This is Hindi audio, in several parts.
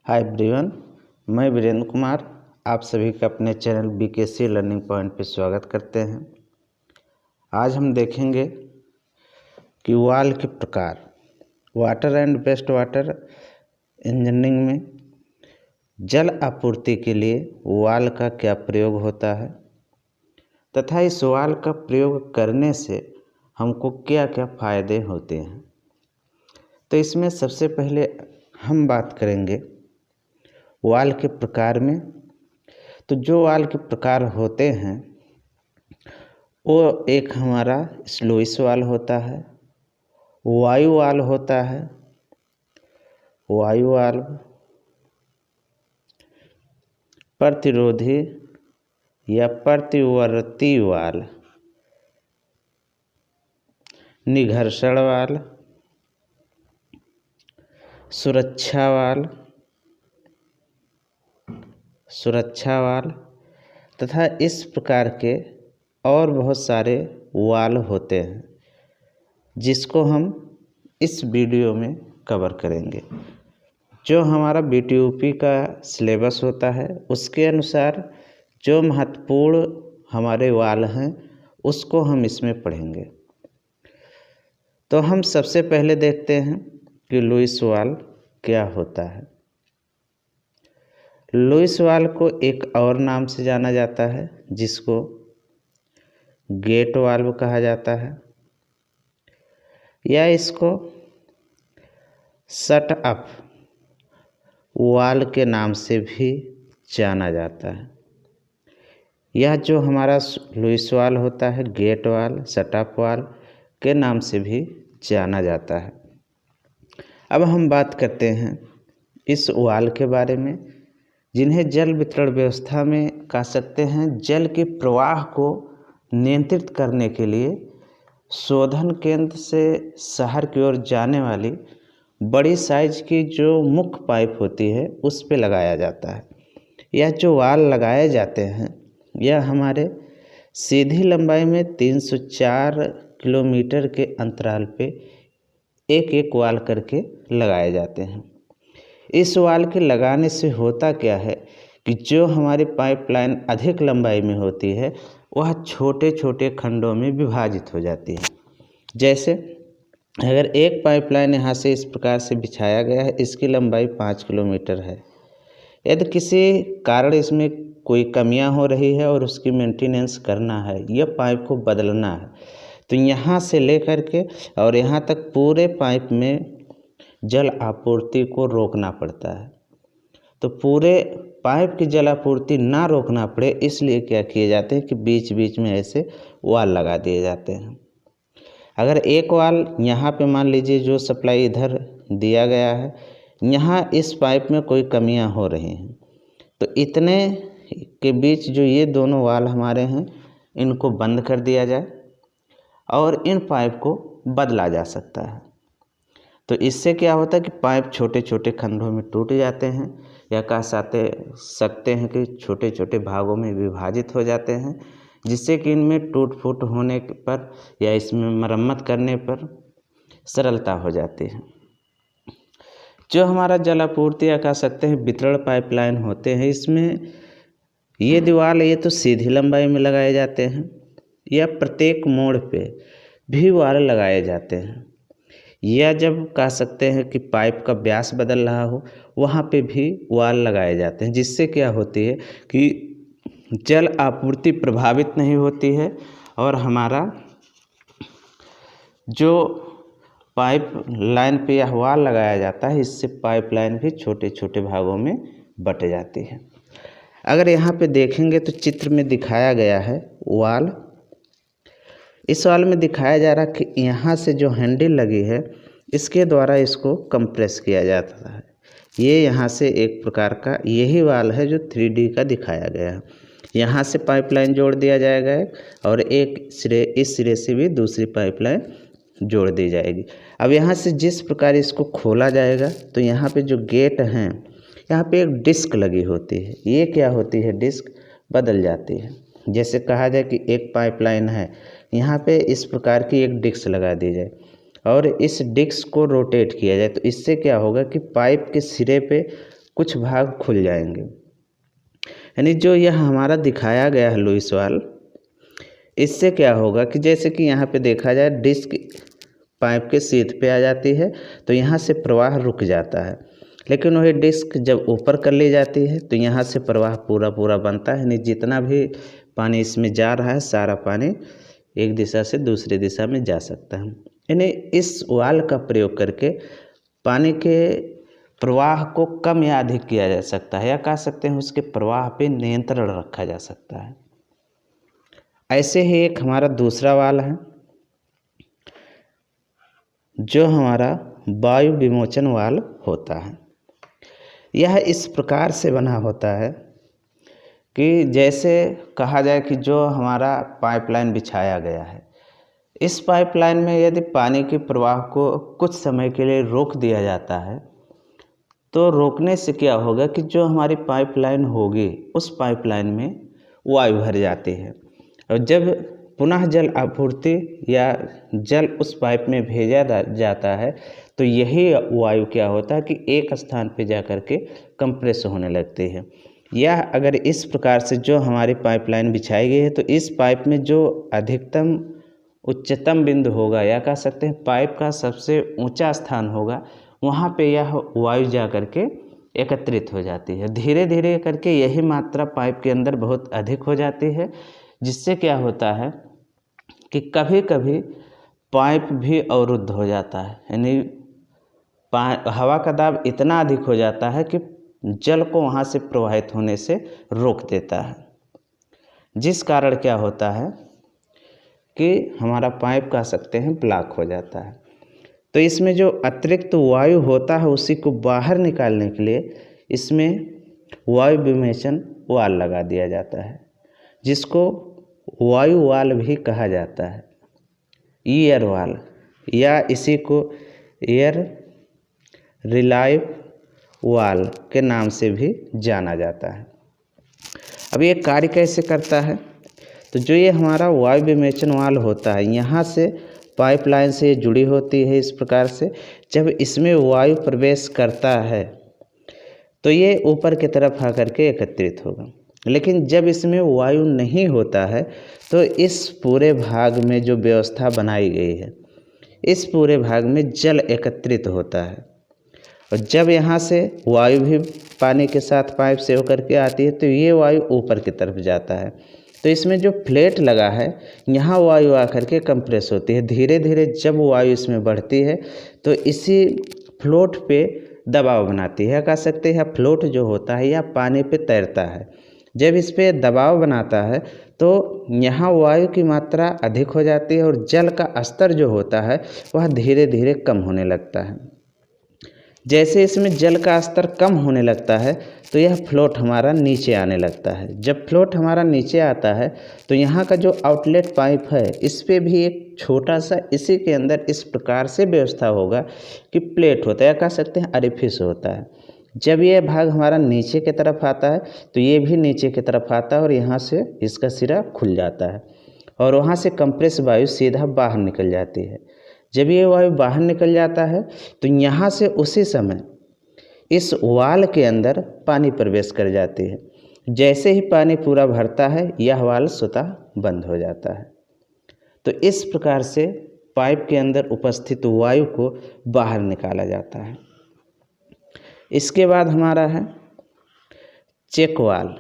हाय एवरीवन, मैं वीरेंद्र कुमार आप सभी का अपने चैनल बीकेसी लर्निंग पॉइंट पे स्वागत करते हैं। आज हम देखेंगे कि वाल्व के प्रकार, water and waste water engineering में जल आपूर्ति के लिए वाल्व का क्या प्रयोग होता है तथा इस वाल्व का प्रयोग करने से हमको क्या क्या फ़ायदे होते हैं। तो इसमें सबसे पहले हम बात करेंगे वाल्व के प्रकार में। तो जो वाल्व के प्रकार होते हैं वो एक हमारा स्लूइस वाल्व होता है, वायु वाल्व होता है, वायु वाल्व, प्रतिरोधी या प्रतिवर्ती वाल्व, निघर्षण वाल्व, सुरक्षा वाल्व तथा इस प्रकार के और बहुत सारे वाल्व होते हैं जिसको हम इस वीडियो में कवर करेंगे। जो हमारा बीटीयूपी का सिलेबस होता है उसके अनुसार जो महत्वपूर्ण हमारे वाल्व हैं उसको हम इसमें पढ़ेंगे। तो हम सबसे पहले देखते हैं कि लुईस वाल्व क्या होता है। लुईस वाल्व को एक और नाम से जाना जाता है जिसको गेट वाल्व कहा जाता है या इसको शट अप वाल्व के नाम से भी जाना जाता है। यह जो हमारा लुईस वाल्व होता है, gate valve, shut up valve के नाम से भी जाना जाता है। अब हम बात करते हैं इस वाल्व के बारे में जिन्हें जल वितरण व्यवस्था में कह सकते हैं जल के प्रवाह को नियंत्रित करने के लिए शोधन केंद्र से शहर की ओर जाने वाली बड़ी साइज की जो मुख्य पाइप होती है उस पे लगाया जाता है। यह जो वाल्व लगाए जाते हैं यह हमारे सीधी लंबाई में 304 किलोमीटर के अंतराल पे एक एक वाल्व करके लगाए जाते हैं। इस वाल्व के लगाने से होता क्या है कि जो हमारी पाइपलाइन अधिक लंबाई में होती है वह छोटे छोटे खंडों में विभाजित हो जाती है। जैसे अगर एक पाइपलाइन यहाँ से इस प्रकार से बिछाया गया है, इसकी लंबाई 5 किलोमीटर है। यदि किसी कारण इसमें कोई कमियां हो रही है और उसकी मेंटेनेंस करना है, यह पाइप को बदलना है, तो यहाँ से लेकर के और यहाँ तक पूरे पाइप में जल आपूर्ति को रोकना पड़ता है। तो पूरे पाइप की जल आपूर्ति ना रोकना पड़े इसलिए क्या किए जाते हैं कि बीच बीच में ऐसे वाल लगा दिए जाते हैं। अगर एक वाल यहाँ पे मान लीजिए जो सप्लाई इधर दिया गया है, यहाँ इस पाइप में कोई कमियां हो रही हैं, तो इतने के बीच जो ये दोनों वाल हमारे हैं इनको बंद कर दिया जाए और इन पाइप को बदला जा सकता है। तो इससे क्या होता है कि पाइप छोटे छोटे खंडों में टूट जाते हैं या कह सकते हैं कि छोटे छोटे भागों में विभाजित हो जाते हैं, जिससे कि इनमें टूट फूट होने पर या इसमें मरम्मत करने पर सरलता हो जाती है। जो हमारा जल आपूर्ति या कह सकते हैं वितरण पाइपलाइन होते हैं, इसमें ये दीवार ये तो सीधी लंबाई में लगाए जाते हैं या प्रत्येक मोड़ पे भी वाल लगाए जाते हैं, या जब कह सकते हैं कि पाइप का व्यास बदल रहा हो वहाँ पे भी वाल लगाए जाते हैं, जिससे क्या होती है कि जल आपूर्ति प्रभावित नहीं होती है और हमारा जो पाइप लाइन पे यह वाल लगाया जाता है इससे पाइप लाइन भी छोटे छोटे भागों में बट जाती है। अगर यहाँ पे देखेंगे तो चित्र में दिखाया गया है वाल। इस वाल में दिखाया जा रहा है कि यहाँ से जो हैंडल लगी है इसके द्वारा इसको कंप्रेस किया जाता है। ये यहाँ से एक प्रकार का यही वाल है जो 3D का दिखाया गया है। यहाँ से पाइपलाइन जोड़ दिया जाएगा और एक सिरे इस सिरे से भी दूसरी पाइपलाइन जोड़ दी जाएगी। अब यहाँ से जिस प्रकार इसको खोला जाएगा तो यहाँ पे जो गेट हैं यहाँ पे एक डिस्क लगी होती है। ये क्या होती है, डिस्क बदल जाती है। जैसे कहा जाए कि एक पाइपलाइन है, यहाँ पे इस प्रकार की एक डिस्क लगा दी जाए और इस डिस्क को रोटेट किया जाए, तो इससे क्या होगा कि पाइप के सिरे पे कुछ भाग खुल जाएंगे। यानी जो यह हमारा दिखाया गया है लुईस वाल्व, इससे क्या होगा कि जैसे कि यहाँ पे देखा जाए डिस्क पाइप के सीध पे आ जाती है तो यहाँ से प्रवाह रुक जाता है, लेकिन वही डिस्क जब ऊपर कर ली जाती है तो यहाँ से प्रवाह पूरा पूरा बनता है। यानी जितना भी पानी इसमें जा रहा है सारा पानी एक दिशा से दूसरी दिशा में जा सकता है। यानी इस वाल्व का प्रयोग करके पानी के प्रवाह को कम या अधिक किया जा सकता है, या कह सकते हैं उसके प्रवाह पे नियंत्रण रखा जा सकता है। ऐसे ही एक हमारा दूसरा वाल्व है जो हमारा वायु विमोचन वाल्व होता है। यह इस प्रकार से बना होता है कि जैसे कहा जाए कि जो हमारा पाइपलाइन बिछाया गया है, इस पाइपलाइन में यदि पानी के प्रवाह को कुछ समय के लिए रोक दिया जाता है तो रोकने से क्या होगा कि जो हमारी पाइपलाइन होगी उस पाइपलाइन में वायु भर जाती है, और जब पुनः जल आपूर्ति या जल उस पाइप में भेजा जाता है तो यही वायु क्या होता है कि एक स्थान पे जा कर के कंप्रेस होने लगती है। या अगर इस प्रकार से जो हमारी पाइपलाइन बिछाई गई है तो इस पाइप में जो अधिकतम उच्चतम बिंदु होगा, या कह सकते हैं पाइप का सबसे ऊंचा स्थान होगा, वहाँ पे यह वायु जा कर के एकत्रित हो जाती है। धीरे धीरे करके यही मात्रा पाइप के अंदर बहुत अधिक हो जाती है, जिससे क्या होता है कि कभी कभी पाइप भी अवरुद्ध हो जाता है। यानी हवा का दाब इतना अधिक हो जाता है कि जल को वहाँ से प्रवाहित होने से रोक देता है, जिस कारण क्या होता है कि हमारा पाइप कह सकते हैं ब्लॉक हो जाता है। तो इसमें जो अतिरिक्त वायु होता है उसी को बाहर निकालने के लिए इसमें वायु विमोचन वाल्व लगा दिया जाता है, जिसको वायु वाल्व भी कहा जाता है, एयर वाल्व, या इसी को एयर रिलाइव वाल्व के नाम से भी जाना जाता है। अब ये कार्य कैसे करता है, तो जो ये हमारा वायु विमोचन वाल्व होता है यहाँ से पाइपलाइन से जुड़ी होती है। इस प्रकार से जब इसमें वायु प्रवेश करता है तो ये ऊपर की तरफ आकर के एकत्रित होगा, लेकिन जब इसमें वायु नहीं होता है तो इस पूरे भाग में जो व्यवस्था बनाई गई है इस पूरे भाग में जल एकत्रित होता है, और जब यहाँ से वायु भी पानी के साथ पाइप से होकर के आती है तो ये वायु ऊपर की तरफ जाता है। तो इसमें जो प्लेट लगा है यहाँ वायु आकर के कंप्रेस होती है। धीरे धीरे जब वायु इसमें बढ़ती है तो इसी फ्लोट पे दबाव बनाती है, कह सकते हैं फ्लोट जो होता है या पानी पे तैरता है। जब इस पे दबाव बनाता है तो यहाँ वायु की मात्रा अधिक हो जाती है और जल का स्तर जो होता है वह धीरे धीरे कम होने लगता है। जैसे इसमें जल का स्तर कम होने लगता है तो यह फ्लोट हमारा नीचे आने लगता है। जब फ्लोट हमारा नीचे आता है तो यहाँ का जो आउटलेट पाइप है इस पे भी एक छोटा सा इसी के अंदर इस प्रकार से व्यवस्था होगा कि प्लेट होता है, या कह सकते हैं अरिफिस होता है। जब ये भाग हमारा नीचे की तरफ आता है तो ये भी नीचे की तरफ आता है और यहाँ से इसका सिरा खुल जाता है और वहाँ से कंप्रेस वायु सीधा बाहर निकल जाती है। जब ये वायु बाहर निकल जाता है तो यहाँ से उसी समय इस वाल्व के अंदर पानी प्रवेश कर जाती है। जैसे ही पानी पूरा भरता है यह वाल्व स्वतः बंद हो जाता है। तो इस प्रकार से पाइप के अंदर उपस्थित वायु को बाहर निकाला जाता है। इसके बाद हमारा है चेक वाल्व।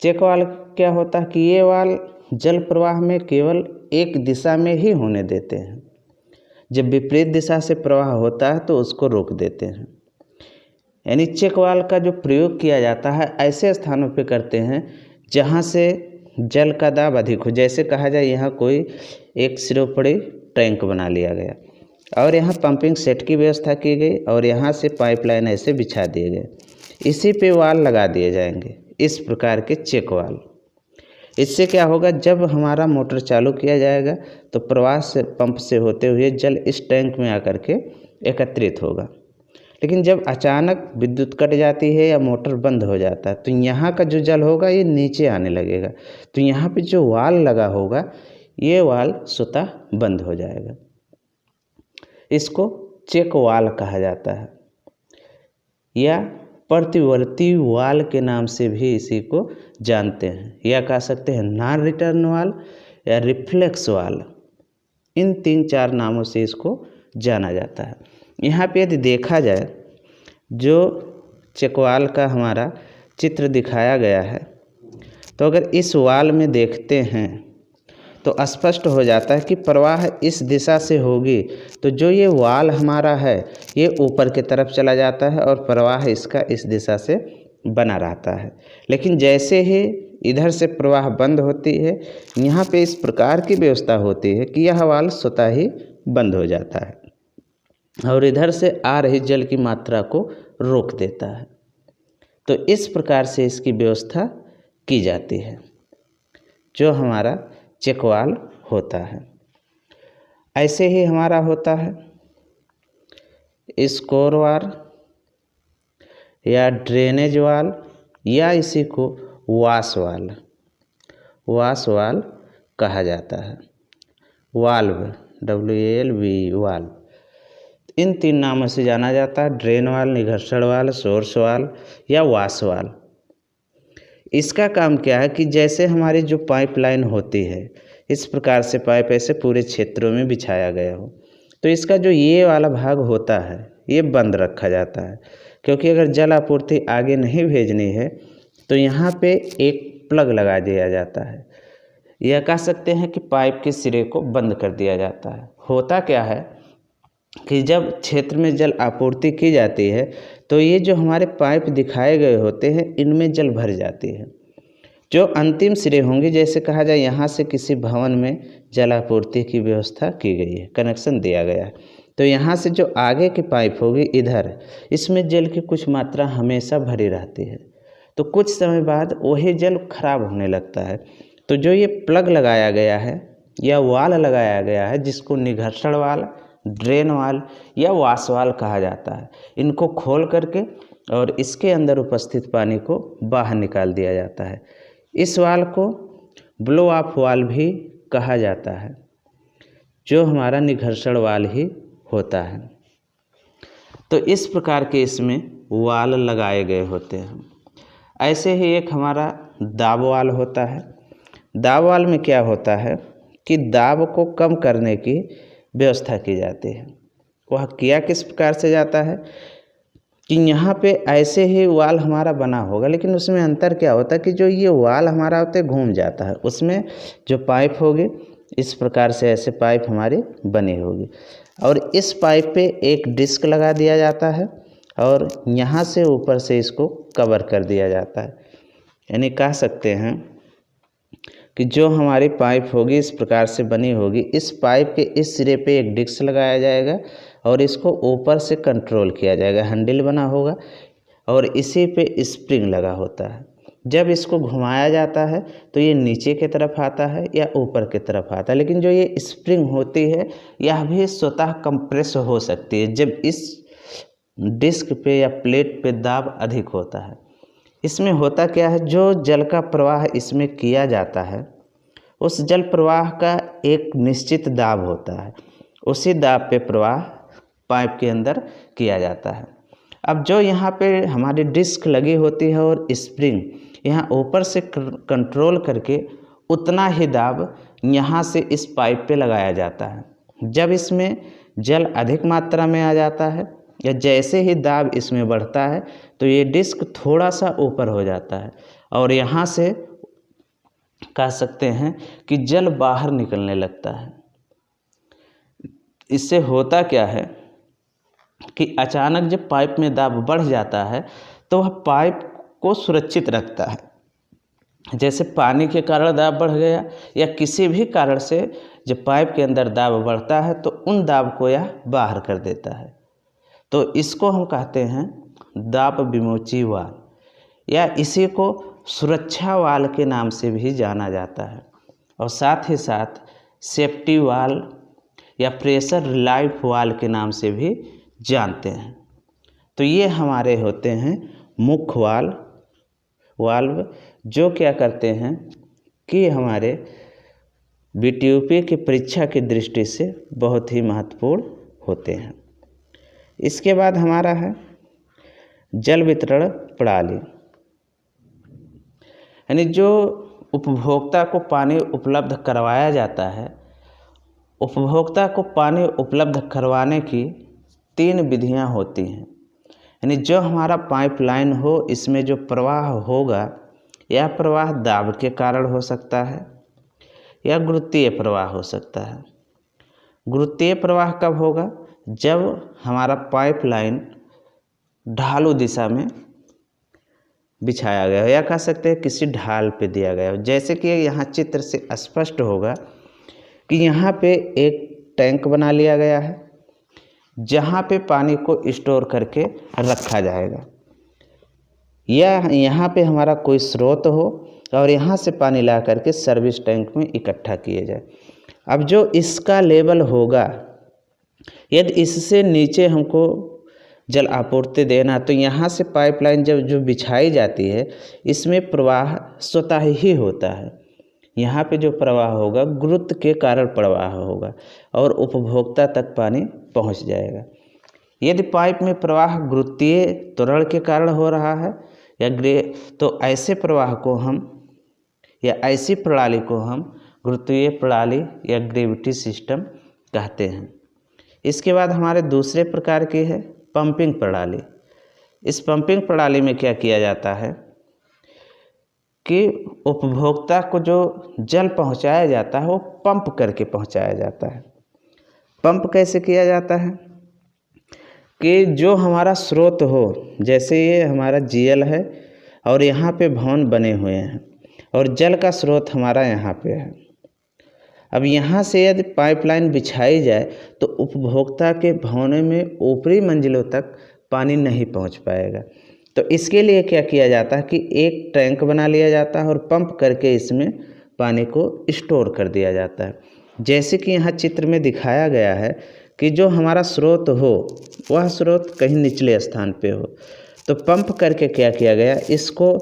चेक वाल्व क्या होता है कि ये वाल्व जल प्रवाह में केवल एक दिशा में ही होने देते हैं। जब विपरीत दिशा से प्रवाह होता है तो उसको रोक देते हैं। यानी चेक वाल्व का जो प्रयोग किया जाता है ऐसे स्थानों पे करते हैं जहाँ से जल का दाब अधिक हो। जैसे कहा जाए यहाँ कोई एक सिरोपड़ी टैंक बना लिया गया और यहाँ पंपिंग सेट की व्यवस्था की गई और यहाँ से पाइपलाइन ऐसे बिछा दिए गए, इसी पे वाल्व लगा दिए जाएंगे। इस प्रकार के चेक वाल्व, इससे क्या होगा जब हमारा मोटर चालू किया जाएगा तो प्रवाह से पंप से होते हुए जल इस टैंक में आकर के एकत्रित होगा। लेकिन जब अचानक विद्युत कट जाती है या मोटर बंद हो जाता है तो यहाँ का जो जल होगा ये नीचे आने लगेगा, तो यहाँ पे जो वाल्व लगा होगा ये वाल्व स्वतः बंद हो जाएगा। इसको चेक वाल्व कहा जाता है। या प्रतिवर्ती वाल के नाम से भी इसी को जानते हैं, या कह सकते हैं नॉन रिटर्न वाल या रिफ्लेक्स वाल। इन 3-4 नामों से इसको जाना जाता है। यहाँ पे यदि देखा जाए, जो चेक वाल का हमारा चित्र दिखाया गया है, तो अगर इस वाल में देखते हैं तो स्पष्ट हो जाता है कि प्रवाह इस दिशा से होगी तो जो ये वाल हमारा है ये ऊपर की तरफ चला जाता है और प्रवाह इसका इस दिशा से बना रहता है। लेकिन जैसे ही इधर से प्रवाह बंद होती है, यहाँ पे इस प्रकार की व्यवस्था होती है कि यह वाल स्वतः ही बंद हो जाता है और इधर से आ रही जल की मात्रा को रोक देता है। तो इस प्रकार से इसकी व्यवस्था की जाती है जो हमारा चेक वाल होता है। ऐसे ही हमारा होता है स्कोर वाल या ड्रेनेज वाल, या इसी को वाश वाल कहा जाता है। वाल्व WALV वाल्व, इन 3 नामों से जाना जाता है। ड्रेन वाल, निघर्षण वाल, सोर्स वाल या वाश वाल। इसका काम क्या है कि जैसे हमारी जो पाइपलाइन होती है, इस प्रकार से पाइप ऐसे पूरे क्षेत्रों में बिछाया गया हो, तो इसका जो ये वाला भाग होता है ये बंद रखा जाता है, क्योंकि अगर जल आपूर्ति आगे नहीं भेजनी है तो यहाँ पे एक प्लग लगा दिया जाता है, यह कह सकते हैं कि पाइप के सिरे को बंद कर दिया जाता है। होता क्या है कि जब क्षेत्र में जल आपूर्ति की जाती है तो ये जो हमारे पाइप दिखाए गए होते हैं इनमें जल भर जाती है। जो अंतिम सिरे होंगे, जैसे कहा जाए यहाँ से किसी भवन में जल आपूर्ति की व्यवस्था की गई है, कनेक्शन दिया गया है, तो यहाँ से जो आगे की पाइप होगी इधर, इसमें जल की कुछ मात्रा हमेशा भरी रहती है। तो कुछ समय बाद वही जल खराब होने लगता है। तो जो ये प्लग लगाया गया है या वाल लगाया गया है, जिसको निघर्षण वाल, ड्रेन वाल या वाश वाल कहा जाता है, इनको खोल करके और इसके अंदर उपस्थित पानी को बाहर निकाल दिया जाता है। इस वाल को ब्लो ऑफ वाल भी कहा जाता है, जो हमारा निघर्षण वाल ही होता है। तो इस प्रकार के इसमें वाल लगाए गए होते हैं। ऐसे ही एक हमारा दाब वाल होता है। दाब वाल में क्या होता है कि दाब को कम करने की व्यवस्था की जाती है। वह किया किस प्रकार से जाता है कि यहाँ पे ऐसे ही वाल हमारा बना होगा, लेकिन उसमें अंतर क्या होता है कि जो ये वाल हमारा होता है घूम जाता है, उसमें जो पाइप होगी इस प्रकार से ऐसे पाइप हमारी बनी होगी और इस पाइप पे एक डिस्क लगा दिया जाता है और यहाँ से ऊपर से इसको कवर कर दिया जाता है। यानी कह सकते हैं कि जो हमारी पाइप होगी इस प्रकार से बनी होगी, इस पाइप के इस सिरे पे एक डिस्क लगाया जाएगा और इसको ऊपर से कंट्रोल किया जाएगा, हैंडल बना होगा और इसी पे स्प्रिंग लगा होता है। जब इसको घुमाया जाता है तो ये नीचे की तरफ आता है या ऊपर की तरफ आता है, लेकिन जो ये स्प्रिंग होती है यह भी स्वतः कंप्रेस हो सकती है जब इस डिस्क पे या प्लेट पे दाब अधिक होता है। इसमें होता क्या है, जो जल का प्रवाह इसमें किया जाता है उस जल प्रवाह का एक निश्चित दाब होता है, उसी दाब पे प्रवाह पाइप के अंदर किया जाता है। अब जो यहाँ पे हमारी डिस्क लगी होती है और स्प्रिंग यहाँ ऊपर से कंट्रोल करके उतना ही दाब यहाँ से इस पाइप पे लगाया जाता है। जब इसमें जल अधिक मात्रा में आ जाता है या जैसे ही दाब इसमें बढ़ता है तो ये डिस्क थोड़ा सा ऊपर हो जाता है और यहाँ से कह सकते हैं कि जल बाहर निकलने लगता है। इससे होता क्या है कि अचानक जब पाइप में दाब बढ़ जाता है तो वह पाइप को सुरक्षित रखता है। जैसे पानी के कारण दाब बढ़ गया या किसी भी कारण से जब पाइप के अंदर दाब बढ़ता है तो उन दाब को यह बाहर कर देता है। तो इसको हम कहते हैं दाब विमोची वाल या इसी को सुरक्षा वाल के नाम से भी जाना जाता है और साथ ही साथ सेफ्टी वाल या प्रेशर रिलीफ वाल के नाम से भी जानते हैं। तो ये हमारे होते हैं मुख्य वाल्व जो क्या करते हैं कि हमारे BTUP की परीक्षा की दृष्टि से बहुत ही महत्वपूर्ण होते हैं। इसके बाद हमारा है जल वितरण प्रणाली, यानी जो उपभोक्ता को पानी उपलब्ध करवाया जाता है, उपभोक्ता को पानी उपलब्ध करवाने की 3 विधियां होती हैं। यानी जो हमारा पाइपलाइन हो, इसमें जो प्रवाह होगा, यह प्रवाह दाब के कारण हो सकता है या गुरुत्वीय प्रवाह हो सकता है। गुरुत्वीय प्रवाह कब होगा? जब हमारा पाइपलाइन ढालू दिशा में बिछाया गया हो, या कह सकते हैं किसी ढाल पे दिया गया हो। जैसे कि यहाँ चित्र से स्पष्ट होगा कि यहाँ पे एक टैंक बना लिया गया है, जहाँ पे पानी को स्टोर करके रखा जाएगा, या यहाँ पे हमारा कोई स्रोत हो और यहाँ से पानी ला करके सर्विस टैंक में इकट्ठा किए जाए। अब जो इसका लेवल होगा, यदि इससे नीचे हमको जल आपूर्ति देना, तो यहाँ से पाइपलाइन जब जो बिछाई जाती है, इसमें प्रवाह स्वतः ही होता है। यहाँ पे जो प्रवाह होगा गुरुत्व के कारण प्रवाह होगा और उपभोक्ता तक पानी पहुँच जाएगा। यदि पाइप में प्रवाह गुरुत्वीय त्वरण के कारण हो रहा है तो ऐसे प्रवाह को हम, या ऐसी प्रणाली को हम गुरुत्वीय प्रणाली या ग्रेविटी सिस्टम कहते हैं। इसके बाद हमारे दूसरे प्रकार की है पंपिंग प्रणाली। इस पंपिंग प्रणाली में क्या किया जाता है कि उपभोक्ता को जो जल पहुंचाया जाता है वो पंप करके पहुंचाया जाता है। पंप कैसे किया जाता है कि जो हमारा स्रोत हो, जैसे ये हमारा जीएल है और यहाँ पे भवन बने हुए हैं और जल का स्रोत हमारा यहाँ पे है। अब यहाँ से यदि पाइपलाइन बिछाई जाए तो उपभोक्ता के भवन में ऊपरी मंजिलों तक पानी नहीं पहुँच पाएगा। तो इसके लिए क्या किया जाता है कि एक टैंक बना लिया जाता है और पंप करके इसमें पानी को स्टोर कर दिया जाता है। जैसे कि यहाँ चित्र में दिखाया गया है कि जो हमारा स्रोत हो वह स्रोत कहीं निचले स्थान पे हो, तो पंप करके क्या किया गया, इसको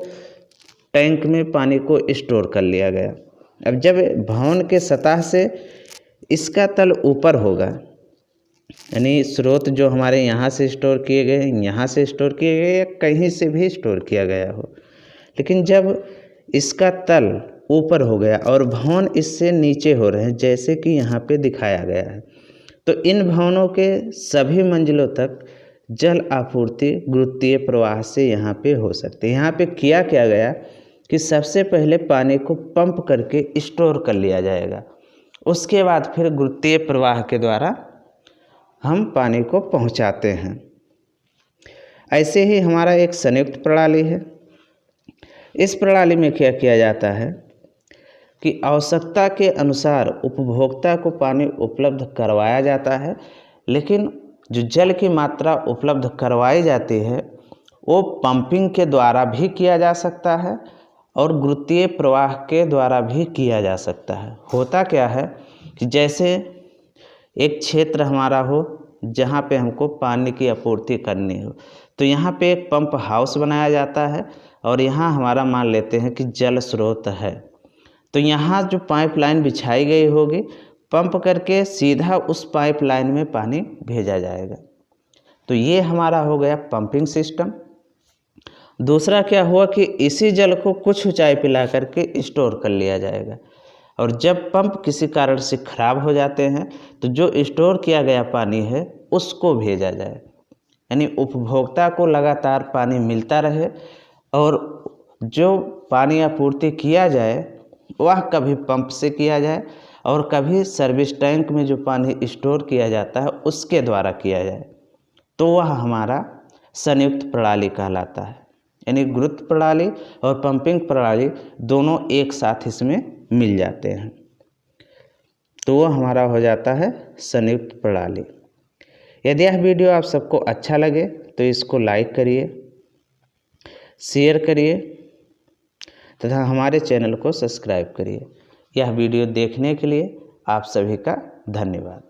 टैंक में पानी को स्टोर कर लिया गया। अब जब भवन के सतह से इसका तल ऊपर होगा, यानी स्रोत जो हमारे यहाँ से स्टोर किए गए, यहाँ से स्टोर किए गए या कहीं से भी स्टोर किया गया हो, लेकिन जब इसका तल ऊपर हो गया और भवन इससे नीचे हो रहे हैं, जैसे कि यहाँ पे दिखाया गया है, तो इन भवनों के सभी मंजिलों तक जल आपूर्ति गुरुत्वीय प्रवाह से यहाँ पे हो सकती है। यहाँ पे किया क्या गया कि सबसे पहले पानी को पंप करके स्टोर कर लिया जाएगा, उसके बाद फिर गुरुत्वीय प्रवाह के द्वारा हम पानी को पहुंचाते हैं। ऐसे ही हमारा एक संयुक्त प्रणाली है। इस प्रणाली में क्या किया जाता है कि आवश्यकता के अनुसार उपभोक्ता को पानी उपलब्ध करवाया जाता है, लेकिन जो जल की मात्रा उपलब्ध करवाई जाती है वो पंपिंग के द्वारा भी किया जा सकता है और गुरुत्वीय प्रवाह के द्वारा भी किया जा सकता है। होता क्या है कि जैसे एक क्षेत्र हमारा हो जहाँ पे हमको पानी की आपूर्ति करनी हो, तो यहाँ पे एक पंप हाउस बनाया जाता है और यहाँ हमारा मान लेते हैं कि जल स्रोत है, तो यहाँ जो पाइपलाइन बिछाई गई होगी, पंप करके सीधा उस पाइपलाइन में पानी भेजा जाएगा। तो ये हमारा हो गया पंपिंग सिस्टम। दूसरा क्या हुआ कि इसी जल को कुछ ऊंचाई पे ला करके स्टोर कर लिया जाएगा और जब पंप किसी कारण से खराब हो जाते हैं तो जो स्टोर किया गया पानी है उसको भेजा जाए, यानी उपभोक्ता को लगातार पानी मिलता रहे और जो पानी आपूर्ति किया जाए वह कभी पंप से किया जाए और कभी सर्विस टैंक में जो पानी स्टोर किया जाता है उसके द्वारा किया जाए, तो वह हमारा संयुक्त प्रणाली कहलाता है। यानी गुरुत्व प्रणाली और पंपिंग प्रणाली दोनों एक साथ इसमें मिल जाते हैं, तो वो हमारा हो जाता है संयुक्त प्रणाली। यदि यह वीडियो आप सबको अच्छा लगे तो इसको लाइक करिए, शेयर करिए तथा हमारे चैनल को सब्सक्राइब करिए। यह वीडियो देखने के लिए आप सभी का धन्यवाद।